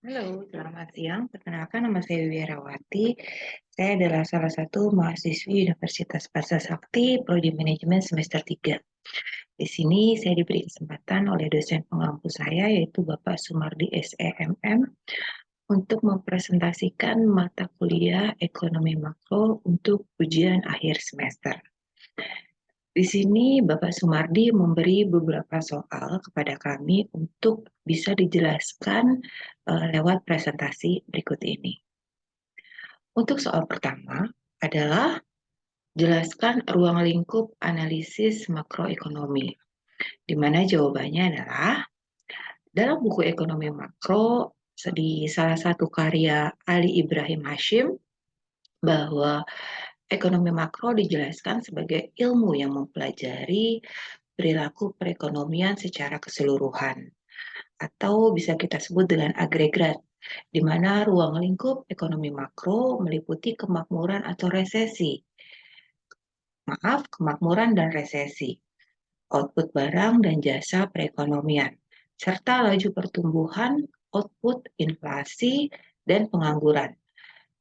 Halo, selamat siang. Perkenalkan nama saya Wirawati. Saya adalah salah satu mahasiswi Universitas Pasar Sakti, Prodi Manajemen semester 3. Di sini saya diberi kesempatan oleh dosen pengampu saya, yaitu Bapak Sumardi SEMM, untuk mempresentasikan mata kuliah Ekonomi Makro untuk ujian akhir semester. Di sini Bapak Sumardi memberi beberapa soal kepada kami untuk bisa dijelaskan lewat presentasi berikut ini. Untuk soal pertama adalah jelaskan ruang lingkup analisis makroekonomi, di mana jawabannya adalah dalam buku ekonomi makro di salah satu karya Ali Ibrahim Hashim bahwa ekonomi makro dijelaskan sebagai ilmu yang mempelajari perilaku perekonomian secara keseluruhan, atau bisa kita sebut dengan agregat, di mana ruang lingkup ekonomi makro meliputi kemakmuran atau resesi. Kemakmuran dan resesi, output barang dan jasa perekonomian, serta laju pertumbuhan, output, inflasi, dan pengangguran,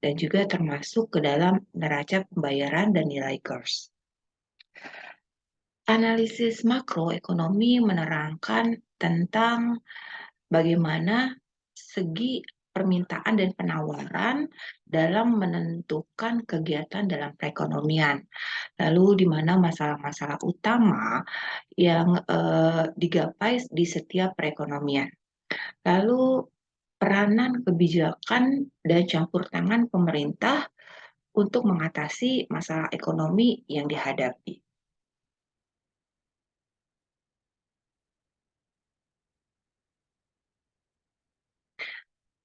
dan juga termasuk ke dalam neraca pembayaran dan nilai kurs. Analisis makroekonomi menerangkan tentang bagaimana segi permintaan dan penawaran dalam menentukan kegiatan dalam perekonomian. Lalu di mana masalah-masalah utama yang digapai di setiap perekonomian. Lalu peranan kebijakan dan campur tangan pemerintah untuk mengatasi masalah ekonomi yang dihadapi.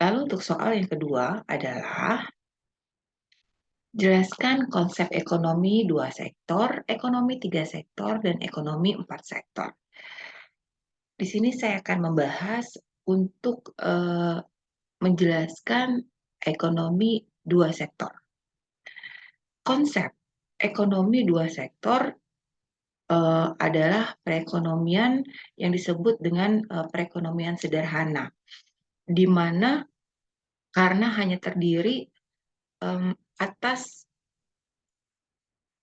Lalu untuk soal yang kedua adalah jelaskan konsep ekonomi 2 sektor, ekonomi 3 sektor, dan ekonomi 4 sektor. Di sini saya akan membahas untuk menjelaskan ekonomi 2 sektor. Konsep ekonomi 2 sektor adalah perekonomian yang disebut dengan perekonomian sederhana, di mana karena hanya terdiri atas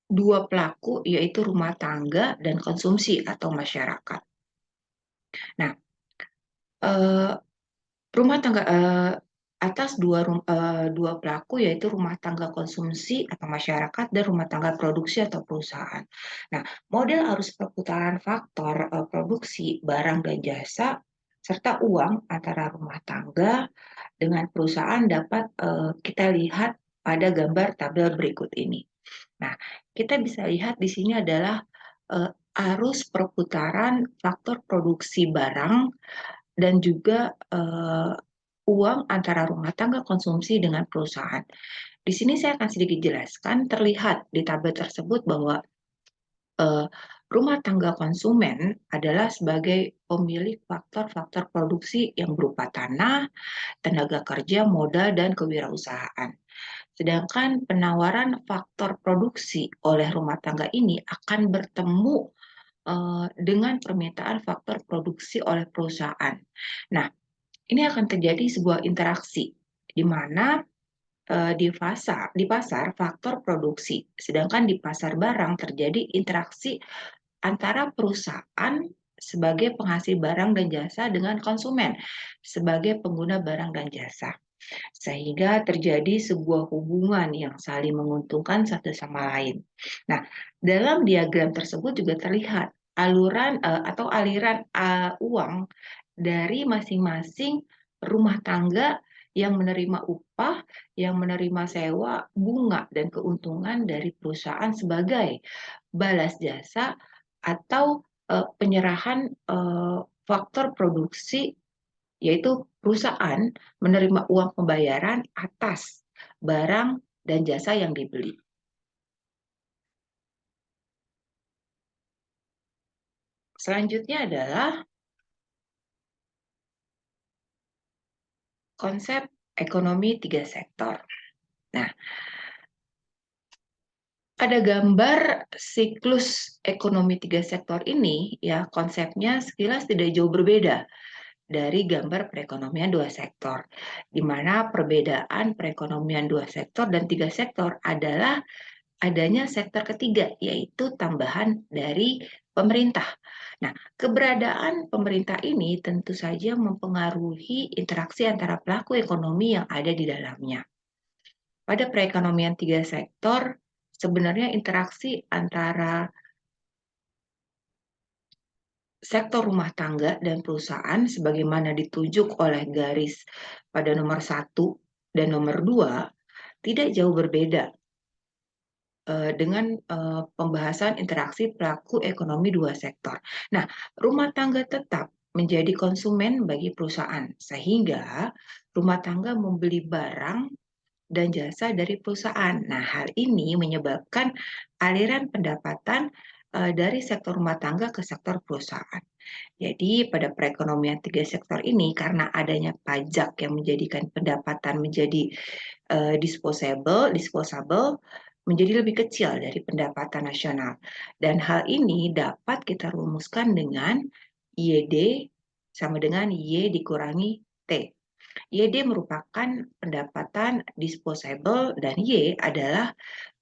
dua pelaku, yaitu rumah tangga dan konsumsi atau masyarakat. Nah, rumah tangga atas dua pelaku, yaitu rumah tangga konsumsi atau masyarakat dan rumah tangga produksi atau perusahaan. Nah, model arus perputaran faktor produksi barang dan jasa serta uang antara rumah tangga dengan perusahaan dapat kita lihat pada gambar tabel berikut ini. Nah, kita bisa lihat di sini adalah arus perputaran faktor produksi barang dan juga uang antara rumah tangga konsumsi dengan perusahaan. Di sini saya akan sedikit jelaskan, terlihat di tabel tersebut bahwa rumah tangga konsumen adalah sebagai pemilik faktor-faktor produksi yang berupa tanah, tenaga kerja, modal, dan kewirausahaan. Sedangkan penawaran faktor produksi oleh rumah tangga ini akan bertemu dengan permintaan faktor produksi oleh perusahaan. Nah, ini akan terjadi sebuah interaksi di mana di pasar faktor produksi, sedangkan di pasar barang terjadi interaksi antara perusahaan sebagai penghasil barang dan jasa dengan konsumen sebagai pengguna barang dan jasa. Sehingga terjadi sebuah hubungan yang saling menguntungkan satu sama lain. Nah, dalam diagram tersebut juga terlihat aluran atau aliran uang dari masing-masing rumah tangga yang menerima upah, yang menerima sewa, bunga, dan keuntungan dari perusahaan sebagai balas jasa atau penyerahan faktor produksi, yaitu perusahaan menerima uang pembayaran atas barang dan jasa yang dibeli. Selanjutnya adalah konsep ekonomi 3 sektor. Nah, pada gambar siklus ekonomi 3 sektor ini, ya konsepnya sekilas tidak jauh berbeda dari gambar perekonomian dua sektor, di mana perbedaan perekonomian dua sektor dan tiga sektor adalah adanya sektor ketiga, yaitu tambahan dari pemerintah. Nah, keberadaan pemerintah ini tentu saja mempengaruhi interaksi antara pelaku ekonomi yang ada di dalamnya. Pada perekonomian tiga sektor, sebenarnya interaksi antara sektor rumah tangga dan perusahaan sebagaimana ditunjuk oleh garis pada nomor 1 dan nomor 2 tidak jauh berbeda dengan pembahasan interaksi pelaku ekonomi dua sektor. Nah, rumah tangga tetap menjadi konsumen bagi perusahaan, sehingga rumah tangga membeli barang dan jasa dari perusahaan. Nah, hal ini menyebabkan aliran pendapatan dari sektor rumah tangga ke sektor perusahaan. Jadi, pada perekonomian tiga sektor ini, karena adanya pajak yang menjadikan pendapatan menjadi disposable, menjadi lebih kecil dari pendapatan nasional. Dan hal ini dapat kita rumuskan dengan YD sama dengan Y dikurangi T. YD merupakan pendapatan disposable dan Y adalah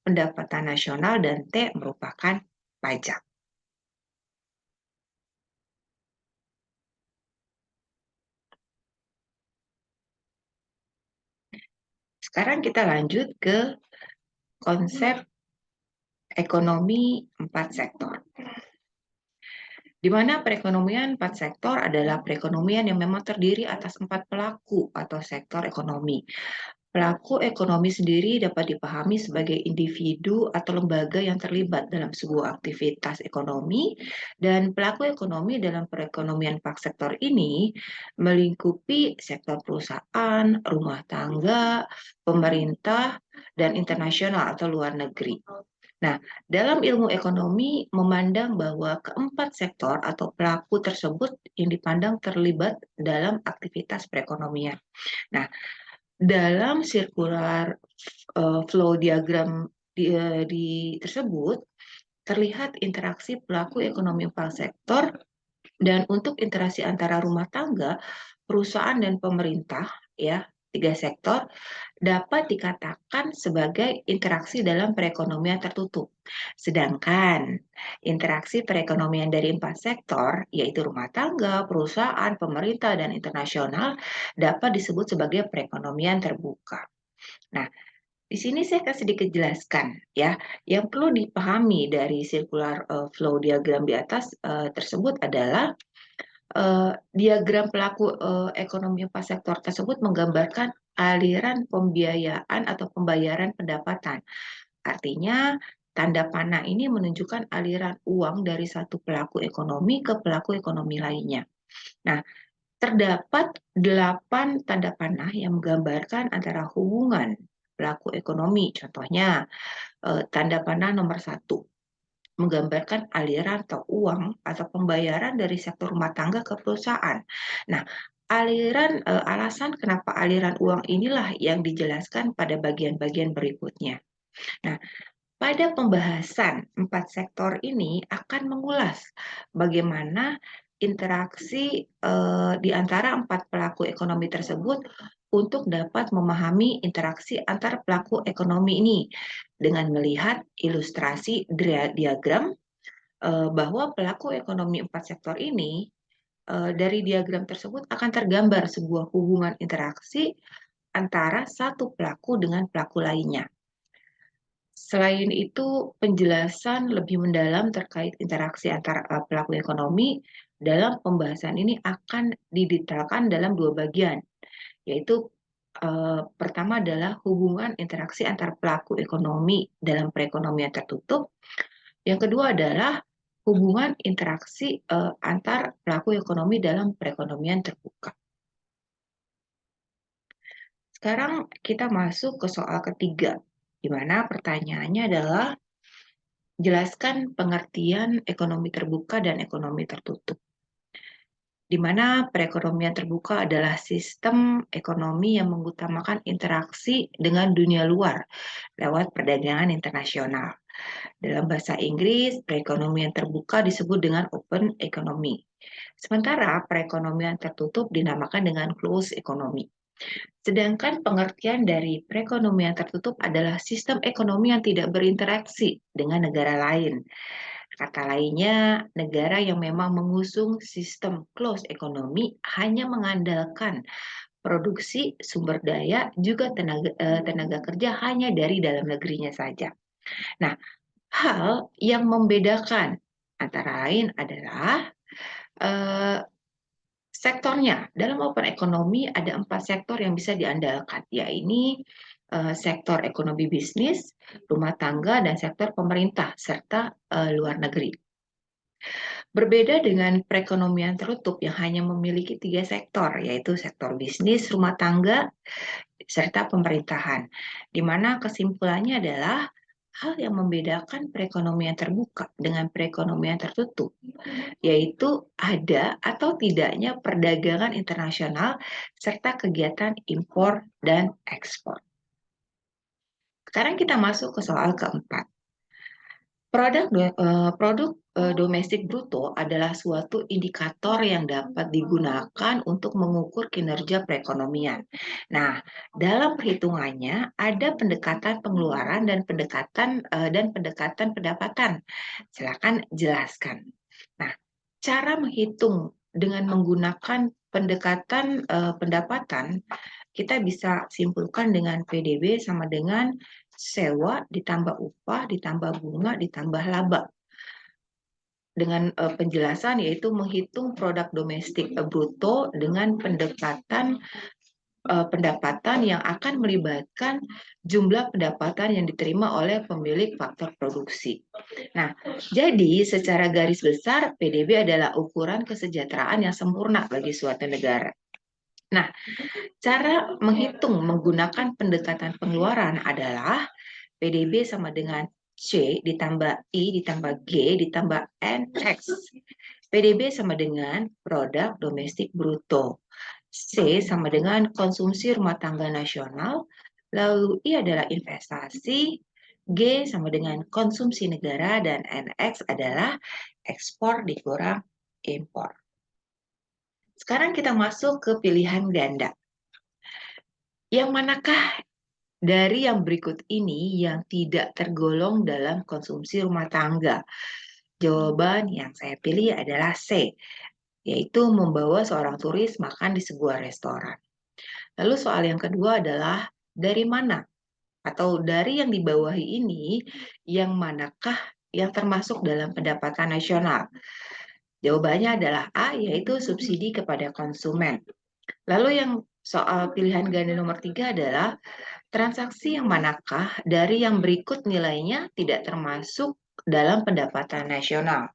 pendapatan nasional dan T merupakan pajak. Sekarang kita lanjut ke konsep ekonomi empat sektor. Di mana perekonomian empat sektor adalah perekonomian yang memang terdiri atas empat pelaku atau sektor ekonomi. Pelaku ekonomi sendiri dapat dipahami sebagai individu atau lembaga yang terlibat dalam sebuah aktivitas ekonomi, dan pelaku ekonomi dalam perekonomian empat sektor ini melingkupi sektor perusahaan, rumah tangga, pemerintah, dan internasional atau luar negeri. Nah, dalam ilmu ekonomi memandang bahwa keempat sektor atau pelaku tersebut yang dipandang terlibat dalam aktivitas perekonomian. Nah, dalam circular flow diagram tersebut terlihat interaksi pelaku ekonomi empat sektor, dan untuk interaksi antara rumah tangga, perusahaan dan pemerintah, ya, tiga sektor dapat dikatakan sebagai interaksi dalam perekonomian tertutup. Sedangkan interaksi perekonomian dari empat sektor, yaitu rumah tangga, perusahaan, pemerintah, dan internasional, dapat disebut sebagai perekonomian terbuka. Nah, di sini saya akan sedikit jelaskan ya. Yang perlu dipahami dari circular flow diagram di atas tersebut adalah diagram pelaku ekonomi empat sektor tersebut menggambarkan aliran pembiayaan atau pembayaran pendapatan. Artinya, tanda panah ini menunjukkan aliran uang dari satu pelaku ekonomi ke pelaku ekonomi lainnya. Nah, terdapat 8 tanda panah yang menggambarkan antara hubungan pelaku ekonomi. Contohnya, tanda panah nomor 1 menggambarkan aliran atau uang atau pembayaran dari sektor rumah tangga ke perusahaan. Nah, alasan kenapa aliran uang inilah yang dijelaskan pada bagian-bagian berikutnya. Nah, pada pembahasan empat sektor ini akan mengulas bagaimana interaksi di antara empat pelaku ekonomi tersebut untuk dapat memahami interaksi antar pelaku ekonomi ini dengan melihat ilustrasi diagram bahwa pelaku ekonomi empat sektor ini dari diagram tersebut akan tergambar sebuah hubungan interaksi antara satu pelaku dengan pelaku lainnya. Selain itu, penjelasan lebih mendalam terkait interaksi antara pelaku ekonomi dalam pembahasan ini akan didetailkan dalam dua bagian, yaitu pertama adalah hubungan interaksi antar pelaku ekonomi dalam perekonomian tertutup. Yang kedua adalah hubungan interaksi antar pelaku ekonomi dalam perekonomian terbuka. Sekarang kita masuk ke soal ketiga, di mana pertanyaannya adalah jelaskan pengertian ekonomi terbuka dan ekonomi tertutup. Di mana perekonomian terbuka adalah sistem ekonomi yang mengutamakan interaksi dengan dunia luar lewat perdagangan internasional. Dalam bahasa Inggris, perekonomian terbuka disebut dengan open economy. Sementara perekonomian tertutup dinamakan dengan closed economy. Sedangkan pengertian dari perekonomian tertutup adalah sistem ekonomi yang tidak berinteraksi dengan negara lain. Kata lainnya, negara yang memang mengusung sistem closed economy hanya mengandalkan produksi sumber daya juga tenaga kerja hanya dari dalam negerinya saja. Nah, hal yang membedakan antara lain adalah eh, sektornya. Dalam open economy ada 4 sektor yang bisa diandalkan, yaitu sektor ekonomi bisnis, rumah tangga, dan sektor pemerintah, serta luar negeri. Berbeda dengan perekonomian tertutup yang hanya memiliki 3 sektor, yaitu sektor bisnis, rumah tangga, serta pemerintahan, di mana kesimpulannya adalah hal yang membedakan perekonomian terbuka dengan perekonomian tertutup, yaitu ada atau tidaknya perdagangan internasional serta kegiatan impor dan ekspor. Sekarang kita masuk ke soal keempat. Produk domestik bruto adalah suatu indikator yang dapat digunakan untuk mengukur kinerja perekonomian. Nah, dalam perhitungannya ada pendekatan pengeluaran dan pendekatan pendapatan. Silakan jelaskan. Nah, cara menghitung dengan menggunakan pendekatan pendapatan, kita bisa simpulkan dengan PDB sama dengan sewa ditambah upah ditambah bunga ditambah laba. Dengan penjelasan yaitu menghitung produk domestik bruto dengan pendekatan pendapatan yang akan melibatkan jumlah pendapatan yang diterima oleh pemilik faktor produksi. Nah, jadi secara garis besar PDB adalah ukuran kesejahteraan yang sempurna bagi suatu negara. Nah, cara menghitung menggunakan pendekatan pengeluaran adalah PDB sama dengan C ditambah I ditambah G ditambah NX. PDB sama dengan produk domestik bruto. C sama dengan konsumsi rumah tangga nasional. Lalu I adalah investasi. G sama dengan konsumsi negara. Dan NX adalah ekspor dikurang impor. Sekarang kita masuk ke pilihan ganda. Yang manakah dari yang berikut ini yang tidak tergolong dalam konsumsi rumah tangga? Jawaban yang saya pilih adalah C, yaitu membawa seorang turis makan di sebuah restoran. Lalu soal yang kedua adalah dari mana atau dari yang di bawah ini yang manakah yang termasuk dalam pendapatan nasional? Jawabannya adalah A, yaitu subsidi kepada konsumen. Lalu yang soal pilihan ganda nomor 3 adalah transaksi yang manakah dari yang berikut nilainya tidak termasuk dalam pendapatan nasional?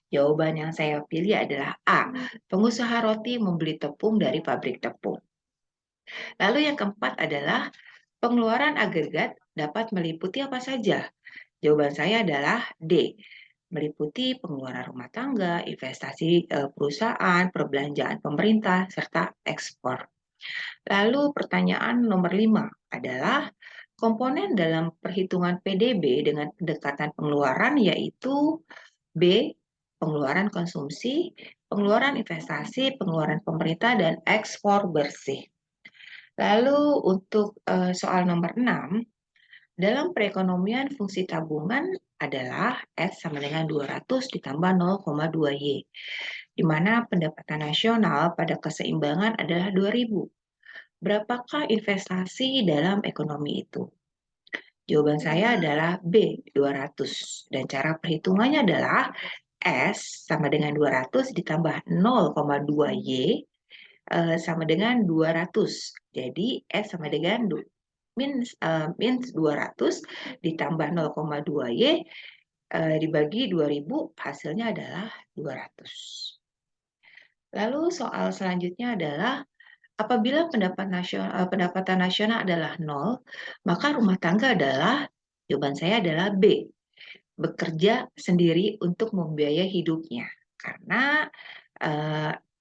Jawaban yang saya pilih adalah A. Pengusaha roti membeli tepung dari pabrik tepung. Lalu yang keempat adalah pengeluaran agregat dapat meliputi apa saja? Jawaban saya adalah D. Meliputi pengeluaran rumah tangga, investasi perusahaan, perbelanjaan pemerintah, serta ekspor. Lalu pertanyaan nomor 5 adalah komponen dalam perhitungan PDB dengan pendekatan pengeluaran yaitu B. Pengeluaran konsumsi, pengeluaran investasi, pengeluaran pemerintah, dan ekspor bersih. Lalu untuk soal nomor 6, dalam perekonomian fungsi tabungan adalah S sama dengan 200 ditambah 0,2Y, di mana pendapatan nasional pada keseimbangan adalah 2.000. Berapakah investasi dalam ekonomi itu? Jawaban saya adalah B, 200. Dan cara perhitungannya adalah S sama dengan 200 ditambah 0,2Y sama dengan 200. Jadi S sama dengan min 200 ditambah 0,2Y dibagi 2000 hasilnya adalah 200. Lalu soal selanjutnya adalah apabila pendapatan nasional adalah 0, maka rumah tangga adalah, jawaban saya adalah B, bekerja sendiri untuk membiayai hidupnya. Karena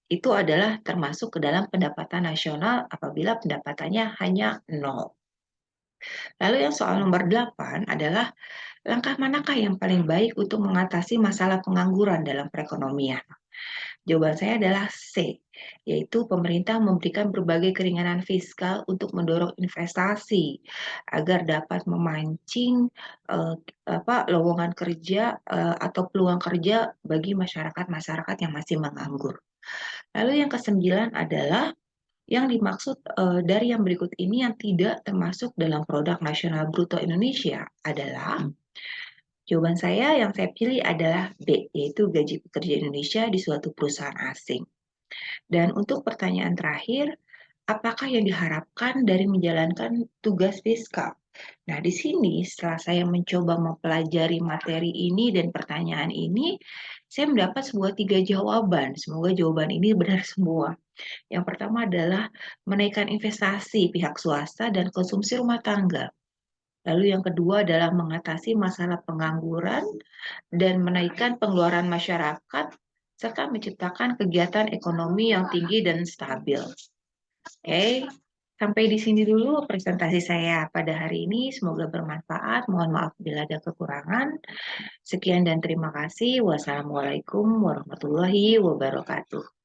itu adalah termasuk ke dalam pendapatan nasional apabila pendapatannya hanya 0. Lalu yang soal nomor 8 adalah langkah manakah yang paling baik untuk mengatasi masalah pengangguran dalam perekonomian? Jawaban saya adalah C, yaitu pemerintah memberikan berbagai keringanan fiskal untuk mendorong investasi agar dapat memancing lowongan kerja atau peluang kerja bagi masyarakat-masyarakat yang masih menganggur. Lalu yang kesembilan adalah yang dimaksud dari yang berikut ini yang tidak termasuk dalam produk nasional bruto Indonesia adalah jawaban saya yang saya pilih adalah B, yaitu gaji pekerja Indonesia di suatu perusahaan asing. Dan untuk pertanyaan terakhir, apakah yang diharapkan dari menjalankan tugas fiskal? Nah, di sini setelah saya mencoba mempelajari materi ini dan pertanyaan ini, saya mendapat sebuah 3 jawaban. Semoga jawaban ini benar semua. Yang pertama adalah menaikkan investasi pihak swasta dan konsumsi rumah tangga. Lalu yang kedua adalah mengatasi masalah pengangguran dan menaikkan pengeluaran masyarakat serta menciptakan kegiatan ekonomi yang tinggi dan stabil. Oke, sampai di sini dulu presentasi saya pada hari ini. Semoga bermanfaat. Mohon maaf bila ada kekurangan. Sekian dan terima kasih. Wassalamualaikum warahmatullahi wabarakatuh.